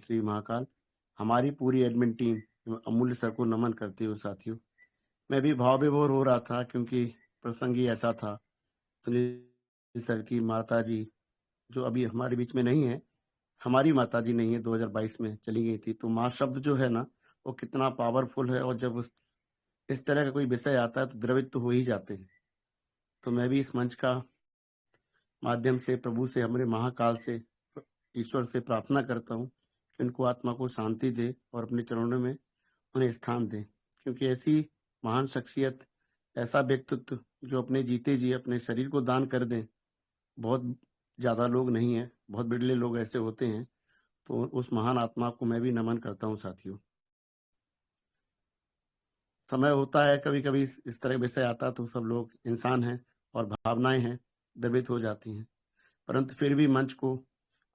श्री महाकाल। हमारी पूरी admin team एवं अमूल्य सर को नमन करते हुए साथियों, मैं भी भाव विभोर हो रहा था क्योंकि प्रसंग ही ऐसा था। सुनील सर की माता जी जो अभी हमारे बीच में नहीं है, हमारी माता जी नहीं है, 2022 में चली गई थी। तो माँ शब्द जो है ना, वो कितना पावरफुल है, और जब इस तरह का कोई विषय आता है तो द्रवित तो हो ही जाते हैं। तो मैं भी इस मंच का माध्यम से प्रभु से, हमारे महाकाल से, ईश्वर से प्रार्थना करता हूँ कि उनको आत्मा को शांति दे और अपने चरणों में उन्हें स्थान दे, क्योंकि ऐसी महान शख्सियत, ऐसा व्यक्तित्व जो अपने जीते जी अपने शरीर को दान कर दें, बहुत ज़्यादा लोग नहीं हैं, बहुत बिरले लोग ऐसे होते हैं। तो उस महान आत्मा को मैं भी नमन करता हूँ साथियों। समय होता है कभी कभी इस तरह विषय आता तो सब लोग इंसान हैं और भावनाएं हैं, द्रवित हो जाती हैं, परंतु फिर भी मंच को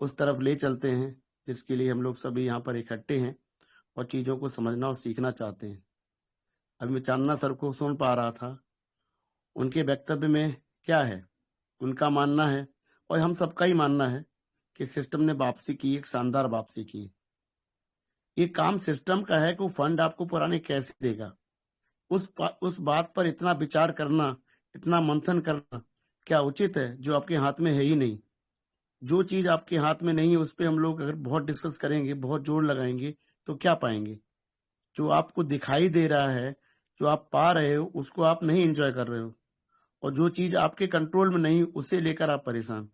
उस तरफ ले चलते हैं जिसके लिए हम लोग सभी यहाँ पर इकट्ठे हैं और चीज़ों को समझना और सीखना चाहते हैं। अभी मैं चांदना सर को सुन पा रहा था, उनके वक्तव्य में क्या है, उनका मानना है और हम सबका ही मानना है कि सिस्टम ने वापसी की, एक शानदार वापसी की। ये काम सिस्टम का है कि वो फंड आपको पुराने कैसे देगा, उस बात पर इतना विचार करना, इतना मंथन करना क्या उचित है जो आपके हाथ में है ही नहीं। जो चीज आपके हाथ में नहीं है उस पर हम लोग अगर बहुत डिस्कस करेंगे, बहुत जोर लगाएंगे, तो क्या पाएंगे? जो आपको दिखाई दे रहा है, जो आप पा रहे हो, उसको आप नहीं एंजॉय कर रहे हो, और जो चीज आपके कंट्रोल में नहीं उसे लेकर आप परेशान।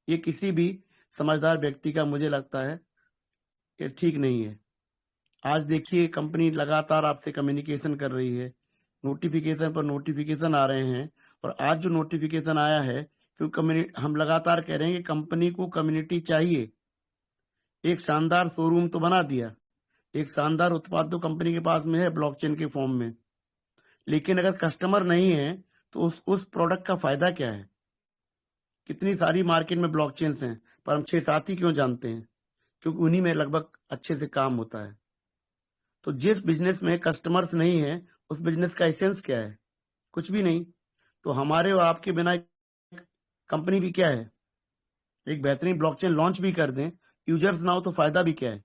ये किसी भी समझदार व्यक्ति का मुझे लगता है कि ठीक नहीं है। आज देखिए कंपनी लगातार आपसे कम्युनिकेशन कर रही है, नोटिफिकेशन पर नोटिफिकेशन आ रहे हैं, और आज जो नोटिफिकेशन आया है, क्योंकि हम लगातार कह रहे हैं कि कंपनी को कम्युनिटी चाहिए। एक शानदार शोरूम तो बना दिया, एक शानदार उत्पाद तो कंपनी के पास में है ब्लॉकचेन के फॉर्म में, लेकिन अगर कस्टमर नहीं है तो उस प्रोडक्ट का फायदा क्या है? कितनी सारी मार्केट में ब्लॉकचेन्स हैं, पर हम 6-7 ही क्यों जानते हैं? क्योंकि उन्हीं में लगभग अच्छे से काम होता है। तो जिस बिजनेस में कस्टमर्स नहीं है, उस बिजनेस का एसेंस क्या है? कुछ भी नहीं। तो हमारे और आपके बिना कंपनी भी क्या है? एक बेहतरीन ब्लॉकचेन लॉन्च भी कर दें, यूजर्स ना हो तो फायदा भी क्या है?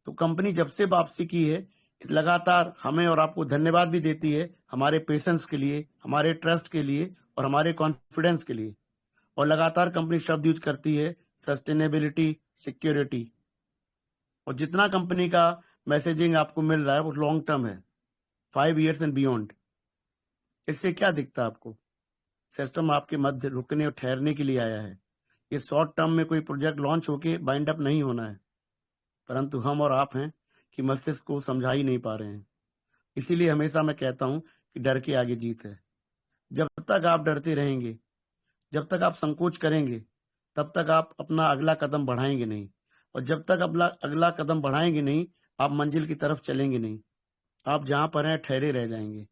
तो कंपनी जब से वापसी की है, लगातार हमें और आपको धन्यवाद भी देती है, हमारे पेशेंस के लिए, हमारे ट्रस्ट के लिए और हमारे कॉन्फिडेंस के लिए। और लगातार कंपनी शब्द यूज करती है सस्टेनेबिलिटी, सिक्योरिटी, और जितना कंपनी का मैसेजिंग आपको मिल रहा है वो लॉन्ग टर्म है, 5 years एंड बियॉन्ड। इससे क्या दिखता है आपको? सिस्टम आपके मध्य रुकने और ठहरने के लिए आया है। ये शॉर्ट टर्म में कोई प्रोजेक्ट लॉन्च होके बाइंड अप नहीं होना है, परंतु हम और आप हैं कि मस्तिष्क को समझा ही नहीं पा रहे हैं। इसीलिए हमेशा मैं कहता हूं कि डर के आगे जीत है। जब तक आप डरते रहेंगे, जब तक आप संकोच करेंगे, तब तक आप अपना अगला कदम बढ़ाएंगे नहीं, और जब तक अपना अगला कदम बढ़ाएंगे नहीं, आप मंजिल की तरफ चलेंगे नहीं। आप जहां पर हैं ठहरे रह जाएंगे।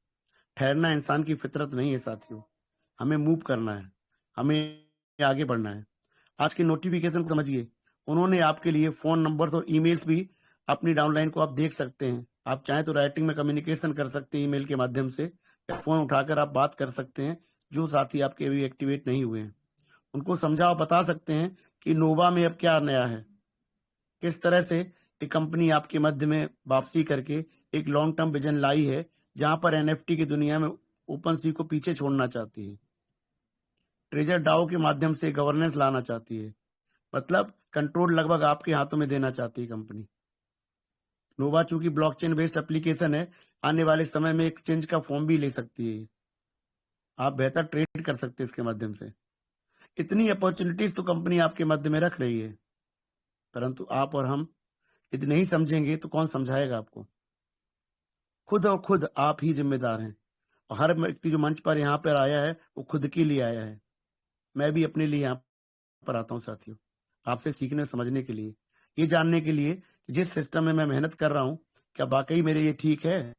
ठहरना इंसान की फितरत नहीं है साथियों। हमें मूव करना है, हमें आगे बढ़ना है। आज के नोटिफिकेशन को समझिए, उन्होंने आपके लिए फोन नंबर्स और ईमेल्स भी, अपनी डाउनलाइन को आप देख सकते हैं। आप चाहें तो राइटिंग में कम्युनिकेशन कर सकते हैं ईमेल के माध्यम से, या फोन उठाकर आप बात कर सकते हैं। जो साथी आपके अभी एक्टिवेट नहीं हुए हैं उनको समझा और बता सकते हैं कि नोवा में अब क्या नया है, किस तरह से एक कंपनी आपके मध्य में वापसी करके एक लॉन्ग टर्म विजन लाई है, जहां पर एनएफटी की दुनिया में ओपन सी को पीछे छोड़ना चाहती है, ट्रेजर डाओ के माध्यम से गवर्नेंस लाना चाहती है, मतलब कंट्रोल लगभग आपके हाथों में देना चाहती है कंपनी। नोवा चूंकि ब्लॉकचेन बेस्ड एप्लीकेशन है, आने वाले समय में एक्सचेंज का फॉर्म भी ले सकती है। आप बेहतर ट्रेड कर सकते हैं इसके माध्यम से। इतनी अपॉर्चुनिटीज तो कंपनी आपके मध्य में रख रही है, परंतु आप और हम यदि नहीं समझेंगे तो कौन समझाएगा आपको? खुद और खुद आप ही जिम्मेदार हैं। और हर व्यक्ति जो मंच पर यहाँ पर आया है वो खुद के लिए आया है। मैं भी अपने लिए यहाँ पर आता हूँ साथियों, आपसे सीखने समझने के लिए, ये जानने के लिए कि जिस सिस्टम में मैं मेहनत कर रहा हूँ, क्या वाकई मेरे लिए ठीक है?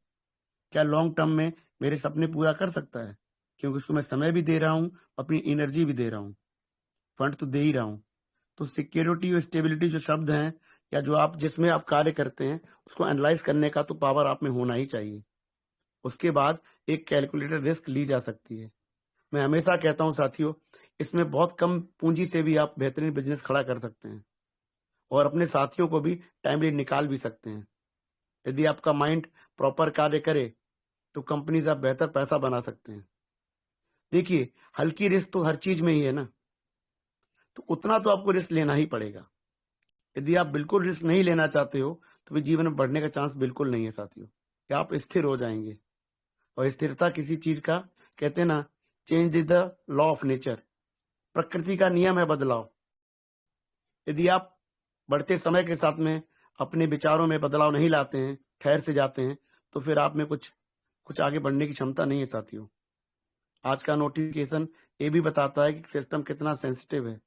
क्या लॉन्ग टर्म में मेरे सपने पूरा कर सकता है? क्योंकि उसको मैं समय भी दे रहा हूँ, अपनी एनर्जी भी दे रहा हूँ, फंड तो दे ही रहा हूँ। तो सिक्योरिटी और स्टेबिलिटी जो शब्द हैं, या जो आप जिसमें आप कार्य करते हैं, उसको एनालाइज करने का तो पावर आप में होना ही चाहिए। उसके बाद एक कैलकुलेटेड रिस्क ली जा सकती है। मैं हमेशा कहता हूं साथियों, इसमें बहुत कम पूंजी से भी आप बेहतरीन बिजनेस खड़ा कर सकते हैं, और अपने साथियों को भी टाइमली निकाल भी सकते हैं। यदि आपका माइंड प्रॉपर कार्य करे तो कंपनी से आप बेहतर पैसा बना सकते हैं। देखिए, हल्की रिस्क तो हर चीज में ही है ना, तो उतना तो आपको रिस्क लेना ही पड़ेगा। यदि आप बिल्कुल रिस्क नहीं लेना चाहते हो तो फिर जीवन में बढ़ने का चांस बिल्कुल नहीं है साथियों, कि आप स्थिर हो जाएंगे। और स्थिरता किसी चीज का, कहते हैं ना, change is the law of nature, प्रकृति का नियम है बदलाव। यदि आप बढ़ते समय के साथ में अपने विचारों में बदलाव नहीं लाते हैं, ठहर से जाते हैं, तो फिर आप में कुछ कुछ आगे बढ़ने की क्षमता नहीं है साथियों। आज का नोटिफिकेशन ये भी बताता है कि सिस्टम कितना सेंसिटिव है।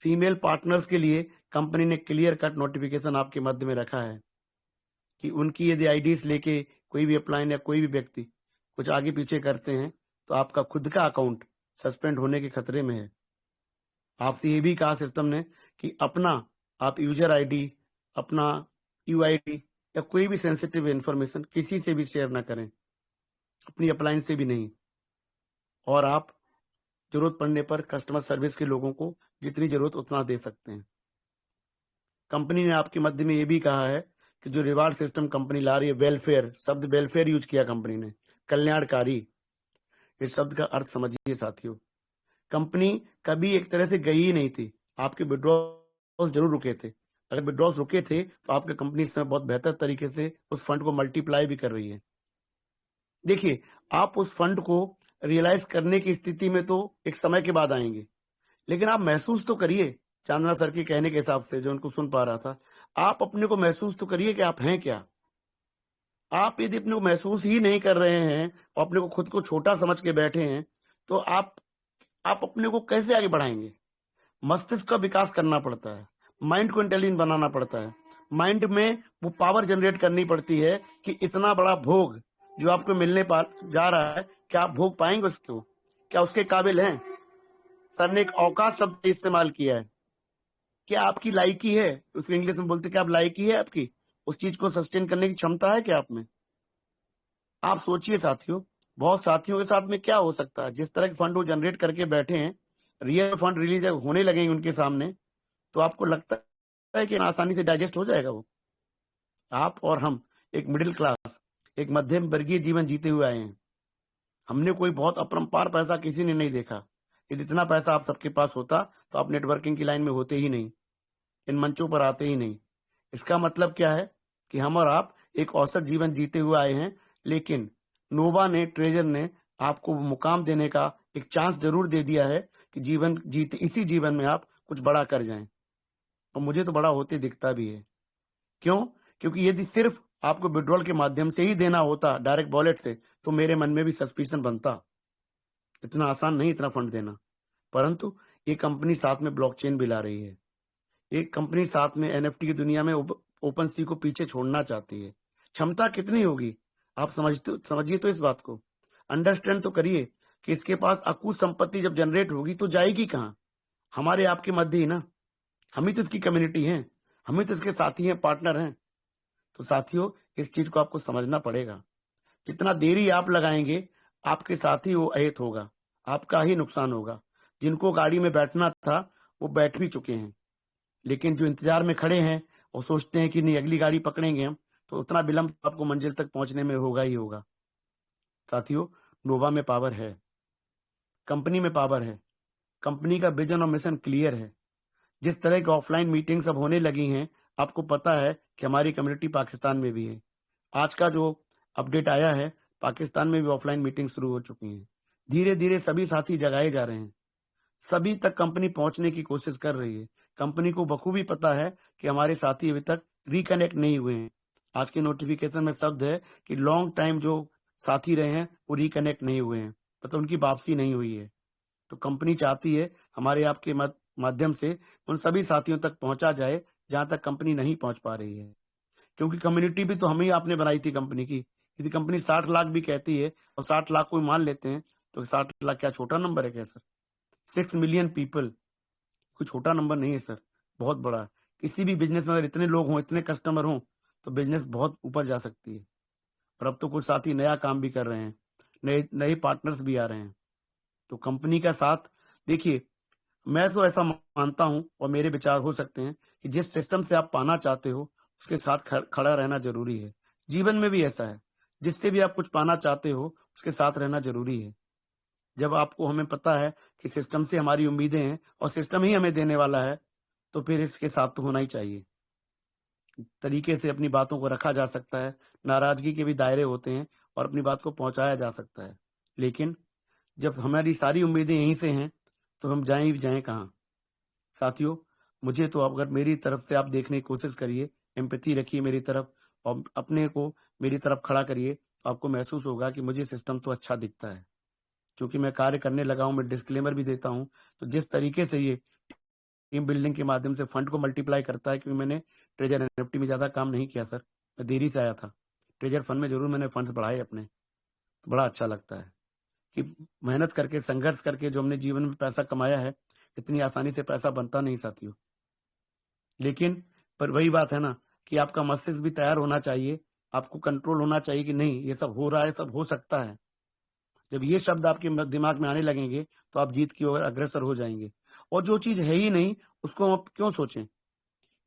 फीमेल पार्टनर्स के लिए कंपनी ने क्लियर कट नोटिफिकेशन आपके मध्य में रखा है कि उनकी यदि आईडीज लेके कोई भी अपलाइन या कोई भी व्यक्ति कुछ आगे पीछे करते हैं तो आपका खुद का अकाउंट सस्पेंड होने के खतरे में है। आपसे ये भी कहा सिस्टम ने कि अपना आप यूजर आईडी, अपना यूआईडी या कोई भी सेंसिटिव इंफॉर्मेशन किसी से भी शेयर ना करें, अपनी अपलाइन से भी नहीं। और आप जरूरत पड़ने पर कस्टमर सर्विस के लोगों को जितनी जरूरत उतना दे सकते हैं। कंपनी ने आपके मध्य में ये भी कहा है कि जो रिवार्ड सिस्टम कंपनी ला रही है, वेलफेयर शब्द वेलफेयर यूज किया कंपनी ने, कल्याणकारी। इस शब्द का अर्थ समझिए साथियों, कंपनी कभी एक तरह से गई ही नहीं थी, आपके विड्रॉल्स जरूर रुके थे। अगर विड्रॉल्स रुके थे तो आपकी कंपनी इस समय बहुत बेहतर तरीके से उस फंड को मल्टीप्लाई भी कर रही है। देखिए, आप उस फंड को रियलाइज करने की स्थिति में तो एक समय के बाद आएंगे, लेकिन आप महसूस तो करिए। चांदना सर के कहने के हिसाब से जो उनको सुन पा रहा था, आप अपने को महसूस तो करिए कि आप हैं क्या। आप यदि अपने को महसूस ही नहीं कर रहे हैं और अपने को खुद को छोटा समझ के बैठे हैं तो आप अपने को कैसे आगे बढ़ाएंगे। मस्तिष्क का विकास करना पड़ता है, माइंड को इंटेलिजेंट बनाना पड़ता है, माइंड में वो पावर जनरेट करनी पड़ती है कि इतना बड़ा भोग जो आपको मिलने जा रहा है, क्या आप भोग पाएंगे उसको, क्या उसके काबिल हैं। सर ने एक औकात शब्द इस्तेमाल किया है, क्या आपकी लायकी है, उसको इंग्लिश में बोलते हैं, क्या आप लायकी है आपकी उस चीज को सस्टेन करने की क्षमता है क्या आप में। आप सोचिए साथियों, बहुत साथियों के साथ में क्या हो सकता है, जिस तरह के फंड वो जनरेट करके बैठे हैं, रियल फंड रिलीज होने लगेंगे उनके सामने तो आपको लगता है कि आसानी से डाइजेस्ट हो जाएगा वो। आप और हम एक मिडिल क्लास, एक मध्यम वर्गीय जीवन जीते हुए आए हैं। हमने कोई बहुत अपरंपार पैसा किसी ने नहीं देखा। यदि इतना पैसा आप सबके पास होता तो आप नेटवर्किंग की लाइन में होते ही नहीं, इन मंचों पर आते ही नहीं। इसका मतलब क्या है कि हम और आप एक औसत जीवन जीते हुए आए हैं, लेकिन नोवा ने, ट्रेजर ने आपको मुकाम देने का एक चांस जरूर दे दिया है कि जीवन जीते इसी जीवन में आप कुछ बड़ा कर जाएं। और मुझे तो बड़ा होते दिखता भी है। क्यों? क्योंकि यदि सिर्फ आपको विड्रॉल के माध्यम से ही देना होता, डायरेक्ट वॉलेट से, तो मेरे मन में भी सस्पिशन बनता। इतना आसान नहीं इतना फंड देना। परंतु ये कंपनी साथ में ब्लॉकचेन भी ला रही है। एक कंपनी साथ में एनएफटी की दुनिया में ओपन सी को पीछे छोड़ना चाहती है। क्षमता कितनी होगी आप समझिए तो इस बात को अंडरस्टैंड तो करिए कि इसके पास अकूत संपत्ति जब जनरेट होगी तो जाएगी कहाँ। हमारे आपके मध्य ही ना, हम ही तो इसकी कम्युनिटी हैं, हम ही तो इसके साथी हैं, पार्टनर हैं। तो साथियों, इस चीज को आपको समझना पड़ेगा। जितना देरी आप लगाएंगे आपके साथी वो अहित होगा, आपका ही नुकसान होगा। जिनको गाड़ी में बैठना था वो बैठ भी चुके हैं, लेकिन जो इंतजार में खड़े हैं और सोचते हैं कि नहीं अगली गाड़ी पकड़ेंगे हम, तो उतना विलंब आपको मंजिल तक पहुंचने में होगा ही होगा। साथियों, नोवा में पावर है, कंपनी में पावर है, कंपनी का विजन और मिशन क्लियर है। जिस तरह की ऑफलाइन मीटिंग्स अब होने लगी हैं, आपको पता है कि हमारी कम्युनिटी पाकिस्तान में भी है। आज का जो अपडेट आया है, पाकिस्तान में भी ऑफलाइन मीटिंग शुरू हो चुकी हैं। धीरे धीरे सभी साथी जगाए जा रहे हैं, सभी तक कंपनी पहुंचने की कोशिश कर रही है। कंपनी को बखूबी पता है कि हमारे साथी अभी तक रिकनेक्ट नहीं हुए हैं। आज के नोटिफिकेशन में शब्द है कि लॉन्ग टाइम जो साथी रहे हैं वो रिकनेक्ट नहीं हुए हैं, मतलब उनकी वापसी नहीं हुई है। तो कंपनी चाहती है हमारे आपके माध्यम से उन सभी साथियों तक पहुंचा जाए जहां तक कंपनी नहीं पहुंच पा रही है। क्योंकि कम्युनिटी भी तो हम ही आपने बनाई थी कंपनी की। यदि कंपनी 60 लाख भी कहती है और 60 लाख को मान लेते हैं तो 60 लाख क्या छोटा नंबर है क्या सर? 6 मिलियन पीपल कोई छोटा नंबर नहीं है सर, बहुत बड़ा है। किसी भी बिजनेस में अगर इतने लोग हों, इतने कस्टमर हों, तो बिजनेस बहुत ऊपर जा सकती है। और अब तो कुछ साथी नया काम भी कर रहे हैं, नए नए पार्टनर्स भी आ रहे हैं। तो कंपनी का साथ देखिए, मैं तो ऐसा मानता हूं और मेरे विचार हो सकते हैं कि जिस सिस्टम से आप पाना चाहते हो उसके साथ खड़ा रहना जरूरी है। जीवन में भी ऐसा है, जिससे भी आप कुछ पाना चाहते हो उसके साथ रहना जरूरी है। जब आपको हमें पता है कि सिस्टम से हमारी उम्मीदें हैं और सिस्टम ही हमें देने वाला है, तो फिर इसके साथ तो होना ही चाहिए। तरीके से अपनी बातों को रखा जा सकता है, नाराजगी के भी दायरे होते हैं और अपनी बात को पहुंचाया जा सकता है। लेकिन जब हमारी सारी उम्मीदें यहीं से हैं, तो हम जाएं भी जाएं कहाँ? साथियों, मुझे तो अगर मेरी तरफ से आप देखने की कोशिश करिए, एम्पैथी रखिए मेरी तरफ और अपने को मेरी तरफ खड़ा करिए, तो आपको महसूस होगा कि मुझे सिस्टम तो अच्छा दिखता है। क्योंकि मैं कार्य करने लगा हूं, मैं डिस्क्लेमर भी देता हूं, तो जिस तरीके से ये टीम बिल्डिंग के माध्यम से फंड को मल्टीप्लाई करता है, क्योंकि मैंने ट्रेजर एनएफटी में ज़्यादा काम नहीं किया सर, मैं देरी से आया था। ट्रेजर फंड में ज़रूर मैंने फंड्स बढ़ाए अपने, तो बड़ा अच्छा लगता है कि मेहनत करके, संघर्ष करके जो हमने जीवन में पैसा कमाया है, इतनी आसानी से पैसा बनता नहीं साथियों। लेकिन पर वही बात है ना कि आपका मस्तिष्क भी तैयार होना चाहिए, आपको कंट्रोल होना चाहिए कि नहीं ये सब हो रहा है, सब हो सकता है। जब ये शब्द आपके दिमाग में आने लगेंगे तो आप जीत की ओर अग्रसर हो जाएंगे। और जो चीज है ही नहीं उसको आप क्यों सोचें?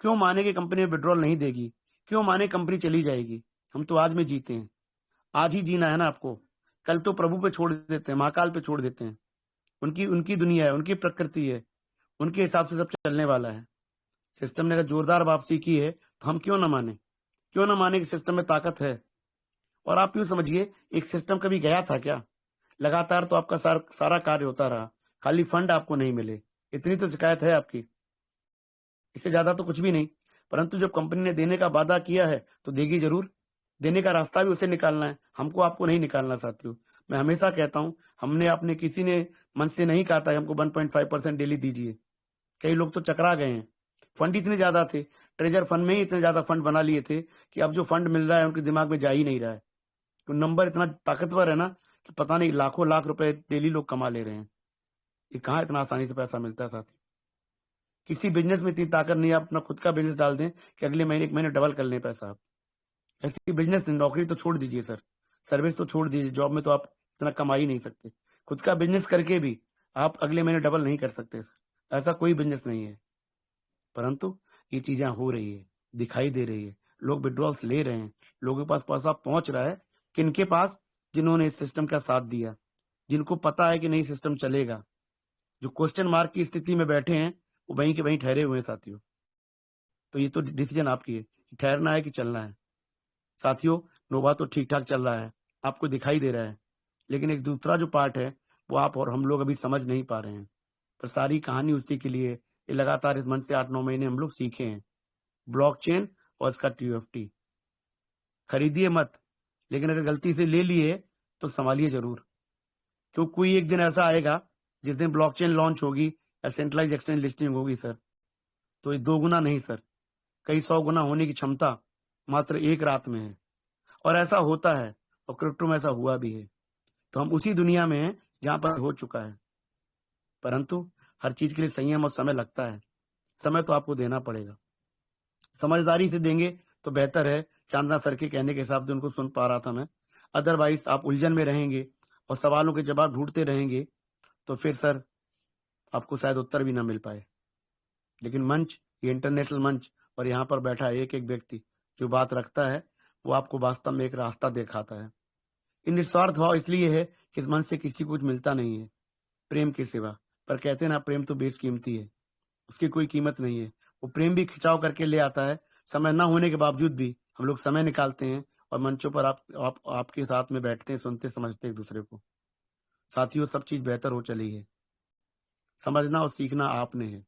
क्यों माने कि कंपनी विड्रॉल नहीं देगी? क्यों माने कंपनी चली जाएगी? हम तो आज में जीते हैं, आज ही जीना है ना आपको। कल तो प्रभु पे छोड़ देते हैं, महाकाल पे छोड़ देते हैं। उनकी उनकी दुनिया है, उनकी प्रकृति है, उनके हिसाब से सब चलने वाला है। सिस्टम ने अगर जोरदार वापसी की है तो हम क्यों ना माने? क्यों ना माने कि सिस्टम में ताकत है? और आप यूं समझिए, एक सिस्टम कभी गया था क्या? लगातार तो आपका सारा कार्य होता रहा, खाली फंड आपको नहीं मिले, इतनी तो शिकायत है आपकी, इससे ज्यादा तो कुछ भी नहीं। परंतु जब कंपनी ने देने का वादा किया है तो देगी जरूर। देने का रास्ता भी उसे निकालना है, हमको आपको नहीं निकालना साथियों। मैं हमेशा कहता हूं, हमने अपने किसी ने मन से नहीं कहा था कि हमको 1.5% डेली दीजिए। कई लोग तो चकरा गए हैं, फंड इतने ज्यादा थे, ट्रेजर फंड में ही इतने ज्यादा फंड बना लिए थे कि अब जो फंड मिल रहा है उनके दिमाग में जा ही नहीं रहा है। तो नंबर इतना ताकतवर है ना कि पता नहीं लाखों लाख रुपए डेली लोग कमा ले रहे हैं। ये कहाँ इतना आसानी से पैसा मिलता है साथी? किसी बिजनेस में इतनी ताकत नहीं है, आप अपना खुद का बिजनेस डाल दें कि अगले महीने एक महीने डबल कर लें पैसा आप। ऐसी बिजनेस नहीं, नौकरी तो छोड़ दीजिए सर, सर्विस तो छोड़ दीजिए, जॉब में तो आप इतना कमा ही नहीं सकते। खुद का बिजनेस करके भी आप अगले महीने डबल नहीं कर सकते सर, ऐसा कोई बिजनेस नहीं है। परंतु ये चीजें हो रही है, दिखाई दे रही है, लोग विड्रॉल्स ले रहे हैं, लोगों के पास पैसा पहुंच रहा है। किनके पास? जिन्होंने इस सिस्टम का साथ दिया, जिनको पता है कि नहीं सिस्टम चलेगा। जो क्वेश्चन मार्क की स्थिति में बैठे हैं वो वहीं के वहीं ठहरे हुए हैं साथियों। तो ये तो डिसीजन आपकी है कि ठहरना है कि चलना है। साथियों, नोवा तो ठीक ठाक चल रहा है, आपको दिखाई दे रहा है, लेकिन एक दूसरा जो पार्ट है वो आप और हम लोग अभी समझ नहीं पा रहे हैं। पर सारी कहानी उसी के लिए ये लगातार इस मंच से 8-9 महीने हम लोग सीखे हैं। ब्लॉकचेन और इसका टीएफटी खरीदिए मत, लेकिन अगर गलती से ले लिए तो संभालिए जरूर। क्यों कोई एक दिन ऐसा आएगा जिस दिन ब्लॉकचेन लॉन्च होगी या सेंट्रलाइज एक्सचेंज लिस्टिंग होगी सर, तो ये 2 गुना नहीं सर, कई 100 गुना होने की क्षमता मात्र एक रात में है। और ऐसा होता है, और क्रिप्टो में ऐसा हुआ भी है। तो हम उसी दुनिया में हैं जहां पर हो चुका है। परंतु हर चीज के लिए संयम और समय लगता है, समय तो आपको देना पड़ेगा। समझदारी से देंगे तो बेहतर है। चांदना सर के कहने के हिसाब से उनको सुन पा रहा था मैं। अदरवाइज आप उलझन में रहेंगे और सवालों के जवाब ढूंढते रहेंगे, तो फिर सर आपको शायद उत्तर भी ना मिल पाए। लेकिन मंच, ये इंटरनेशनल मंच, और यहाँ पर बैठा एक एक व्यक्ति जो बात रखता है, वो आपको वास्तव में एक रास्ता दिखाता है। इन निस्वार्थ भाव इसलिए है कि इस मंच से किसी को कुछ मिलता नहीं है प्रेम के सिवा। पर कहते हैं ना, प्रेम तो बेशकीमती है, उसकी कोई कीमत नहीं है। वो प्रेम भी खिंचाव करके ले आता है। समय ना होने के बावजूद भी हम लोग समय निकालते हैं और मंचों पर आपके साथ में बैठते हैं, सुनते समझते एक दूसरे को। साथियों, सब चीज बेहतर हो चली है, समझना और सीखना आपने है।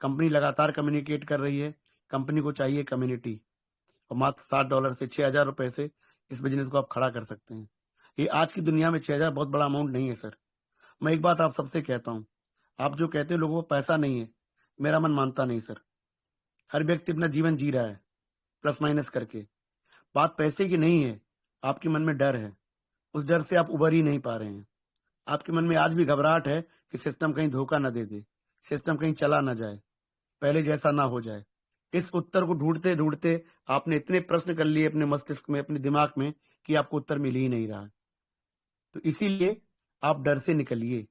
कंपनी लगातार कम्युनिकेट कर रही है, कंपनी को चाहिए कम्युनिटी, और मात्र $7 से $6,000 से इस बिजनेस को आप खड़ा कर सकते हैं। ये आज की दुनिया में 6,000 बहुत बड़ा अमाउंट नहीं है सर। मैं एक बात आप सबसे कहता हूँ, आप जो कहते हैं लोगों को पैसा नहीं है, मेरा मन मानता नहीं सर। हर व्यक्ति अपना जीवन जी रहा है प्लस माइनस करके। बात पैसे की नहीं है, आपके मन में डर है, उस डर से आप उबर ही नहीं पा रहे हैं। आपके मन में आज भी घबराहट है कि सिस्टम कहीं धोखा न दे दे, सिस्टम कहीं चला ना जाए, पहले जैसा ना हो जाए। इस उत्तर को ढूंढते ढूंढते आपने इतने प्रश्न कर लिए अपने मस्तिष्क में, अपने दिमाग में, कि आपको उत्तर मिल ही नहीं रहा। तो इसीलिए आप डर से निकलिए।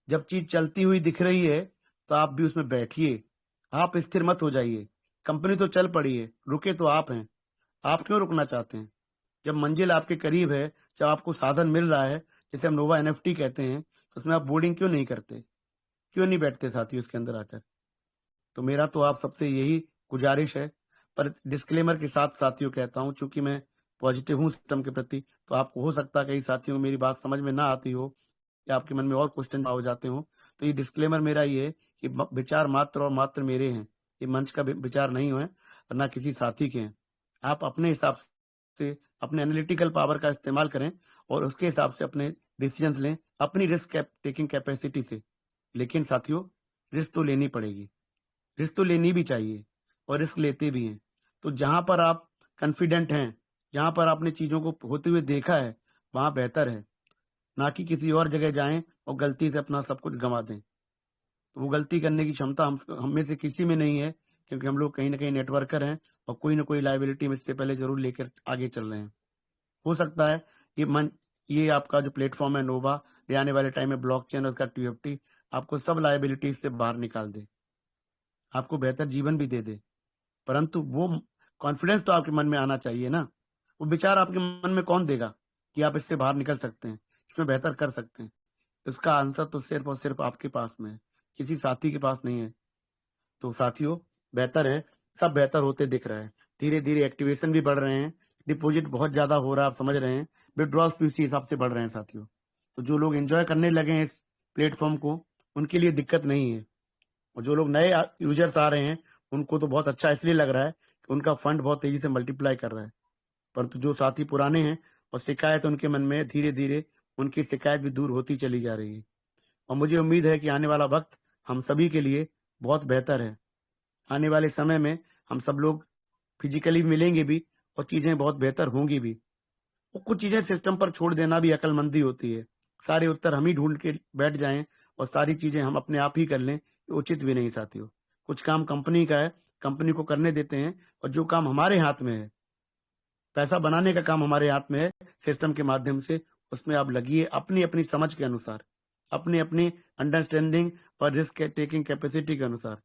जब चीज चलती हुई दिख रही है तो आप भी उसमें बैठिए, आप स्थिर मत हो जाइए। कंपनी तो चल पड़ी है, रुके तो आप हैं। आप क्यों रुकना चाहते हैं? जब मंजिल आपके करीब है, जब आपको साधन मिल रहा है, जिसे हम नोवा एनएफटी कहते हैं, तो उसमें आप बोर्डिंग क्यों नहीं करते? क्यों नहीं बैठते साथियों उसके अंदर आकर? तो मेरा तो आप सबसे यही गुजारिश है, पर डिस्क्लेमर के साथ साथियों कहता हूँ, चूंकि मैं पॉजिटिव हूँ सिस्टम के प्रति, तो आपको हो सकता है कई साथियों को मेरी बात समझ में ना आती हो या आपके मन में और क्वेश्चन हो जाते हो। तो ये डिस्क्लेमर मेरा ये है कि विचार मात्र और मात्र मेरे हैं, ये मंच का विचार नहीं है और ना किसी साथी के हैं। आप अपने हिसाब से अपने एनालिटिकल पावर का इस्तेमाल करें और उसके हिसाब से अपने डिसीजन लें, अपनी रिस्क टेकिंग कैपेसिटी से। लेकिन साथियों, रिस्क तो लेनी पड़ेगी, रिस्क तो लेनी भी चाहिए और रिस्क लेते भी हैं। तो जहां पर आप कॉन्फिडेंट हैं, जहां पर आपने चीजों को होते हुए देखा है, वहां बेहतर है, ना कि किसी और जगह जाएं और गलती से अपना सब कुछ गंवा दें। तो वो गलती करने की क्षमता हम में से किसी में नहीं है, क्योंकि हम लोग कहीं ना कहीं नेटवर्कर हैं और कोई ना कोई लायबिलिटी में इससे पहले जरूर लेकर आगे चल रहे हैं। हो सकता है ये मन ये आपका जो प्लेटफॉर्म है नोवा, ये आने वाले टाइम में ब्लॉकचेन और उसका टीएफटी आपको सब लायबिलिटीज से बाहर निकाल दे, आपको बेहतर जीवन भी दे दे। परंतु वो कॉन्फिडेंस तो आपके मन में आना चाहिए ना। वो विचार आपके मन में कौन देगा कि आप इससे बाहर निकल सकते हैं, इसमें बेहतर कर सकते हैं? इसका आंसर तो सिर्फ और सिर्फ आपके पास में है, किसी साथी के पास नहीं है। तो साथियों, बेहतर है, सब बेहतर होते दिख रहा है। धीरे धीरे एक्टिवेशन भी बढ़ रहे हैं, डिपॉजिट बहुत ज्यादा हो रहा है, आप समझ रहे हैं, विड्रॉल्स भी उसी हिसाब से बढ़ रहे हैं साथियों। तो जो लोग एंजॉय करने लगे हैं इस प्लेटफॉर्म को, उनके लिए दिक्कत नहीं है। और जो लोग नए यूजर्स आ रहे हैं, उनको तो बहुत अच्छा इसलिए लग रहा है कि उनका फंड बहुत तेजी से मल्टीप्लाई कर रहा है। परंतु जो साथी पुराने हैं और शिकायत उनके मन में, धीरे धीरे उनकी शिकायत भी दूर होती चली जा रही है। और मुझे उम्मीद है कि आने वाला वक्त हम सभी के लिए बहुत बेहतर है। आने वाले समय में हम सब लोग फिजिकली मिलेंगे भी और चीजें बहुत बेहतर होंगी भी। और कुछ चीजें सिस्टम पर छोड़ देना भी अक्लमंदी होती है। सारे उत्तर हम ही ढूंढ के बैठ जाएं और सारी चीजें हम अपने आप ही कर लें, ये उचित भी नहीं साथियों। कुछ काम कंपनी का है, कंपनी को करने देते हैं, और जो काम हमारे हाथ में है, पैसा बनाने का काम हमारे हाथ में है सिस्टम के माध्यम से, उसमें आप लगिए अपनी अपनी समझ के अनुसार, अपनी अपनी अंडरस्टैंडिंग और रिस्क टेकिंग कैपेसिटी के अनुसार।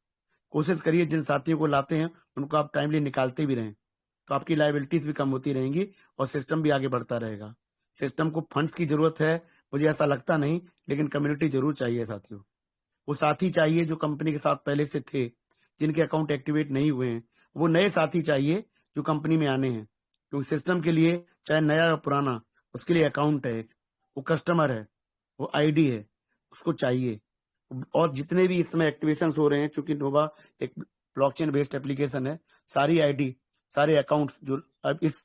कोशिश करिए जिन साथियों को लाते हैं उनको आप टाइमली निकालते भी रहें, तो आपकी लायबिलिटीज भी कम होती रहेंगी और सिस्टम भी आगे बढ़ता रहेगा। सिस्टम को फंड्स की जरूरत है, मुझे ऐसा लगता नहीं, लेकिन कम्युनिटी जरूर चाहिए साथियों। वो साथी चाहिए जो कंपनी के साथ पहले से थे, जिनके अकाउंट एक्टिवेट नहीं हुए हैं। वो नए साथी चाहिए जो कंपनी में आने हैं, क्योंकि सिस्टम के लिए चाहे नया या पुराना, उसके लिए अकाउंट है, वो कस्टमर है, वो आईडी है, उसको चाहिए। और जितने भी इसमें एक्टिवेशन हो रहे हैं, चूंकि नोवा एक ब्लॉकचेन बेस्ड एप्लीकेशन है, सारी आईडी, सारे अकाउंट्स जो अब इस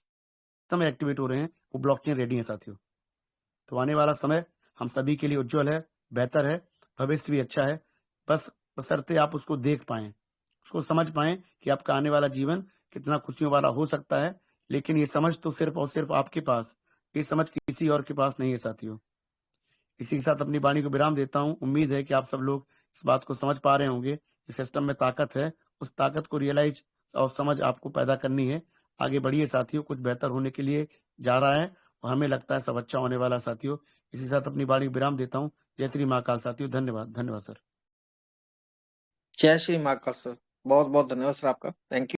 समय एक्टिवेट हो रहे हैं, वो ब्लॉकचेन रेडी है साथियों। तो आने वाला समय हम सभी के लिए उज्जवल है, बेहतर है, भविष्य भी अच्छा है। बस बशर्ते आप उसको देख पाएं, उसको समझ पाएं कि आपका आने वाला जीवन कितना खुशियों वाला हो सकता है। लेकिन ये समझ तो सिर्फ और सिर्फ आपके पास, ये समझ किसी और के पास नहीं है साथियों। इसी के साथ अपनी वाणी को विराम देता हूँ। उम्मीद है कि आप सब लोग इस बात को समझ पा रहे होंगे कि सिस्टम में ताकत है, उस ताकत को रियलाइज और समझ आपको पैदा करनी है। आगे बढ़िए साथियों, कुछ बेहतर होने के लिए जा रहा है और हमें लगता है सब अच्छा होने वाला साथियों। इसी के साथ अपनी वाणी को विराम देता हूँ। जय श्री महाकाल साथियों, धन्यवाद, धन्यवाद सर। जय श्री महाकाल सर। बहुत बहुत धन्यवाद सर आपका। Thank you.